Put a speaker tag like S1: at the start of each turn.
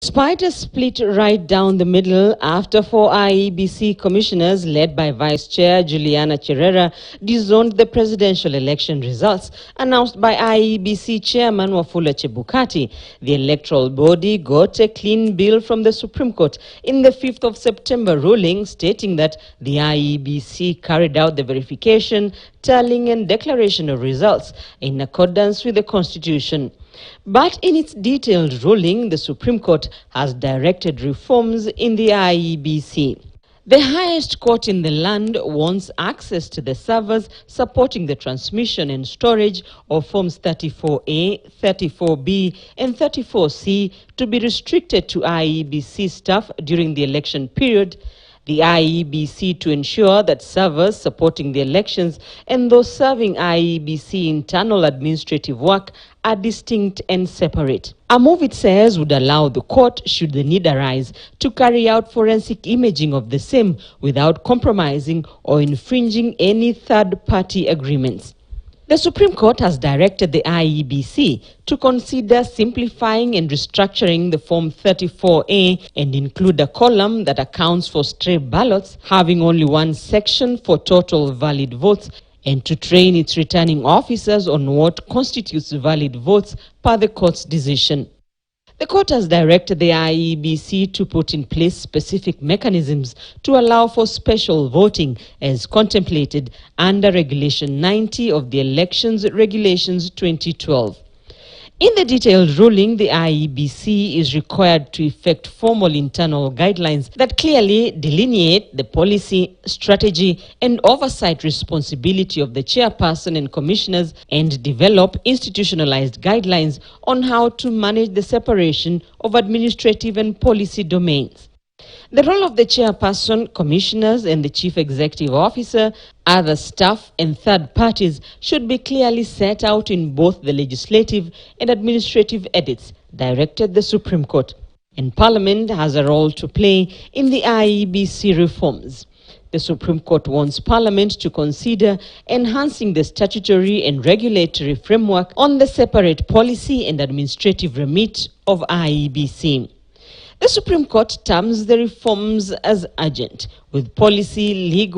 S1: Despite a split right down the middle after 4 IEBC commissioners led by Vice Chair Juliana Cherera disowned the presidential election results announced by IEBC Chairman Wafula Chebukati, the electoral body got a clean bill from the Supreme Court in the 5th of September ruling stating that the IEBC carried out the verification, tallying and declaration of results in accordance with the Constitution. But in its detailed ruling, the Supreme Court has directed reforms in the IEBC. The highest court in the land wants access to the servers supporting the transmission and storage of Forms 34A, 34B and 34C to be restricted to IEBC staff during the election period. The IEBC to ensure that servers supporting the elections and those serving IEBC internal administrative work are distinct and separate. A move, it says, would allow the court, should the need arise, to carry out forensic imaging of the same without compromising or infringing any third-party agreements. The Supreme Court has directed the IEBC to consider simplifying and restructuring the Form 34A and include a column that accounts for stray ballots, having only one section for total valid votes, and to train its returning officers on what constitutes valid votes per the court's decision. The court has directed the IEBC to put in place specific mechanisms to allow for special voting as contemplated under Regulation 90 of the Elections Regulations 2012. In the detailed ruling, the IEBC is required to effect formal internal guidelines that clearly delineate the policy, strategy and oversight responsibility of the chairperson and commissioners and develop institutionalized guidelines on how to manage the separation of administrative and policy domains. The role of the chairperson, commissioners and the chief executive officer, other staff and third parties should be clearly set out in both the legislative and administrative edicts, directed the Supreme Court. And Parliament has a role to play in the IEBC reforms. The Supreme Court wants Parliament to consider enhancing the statutory and regulatory framework on the separate policy and administrative remit of IEBC. The Supreme Court terms the reforms as urgent, with policy, legal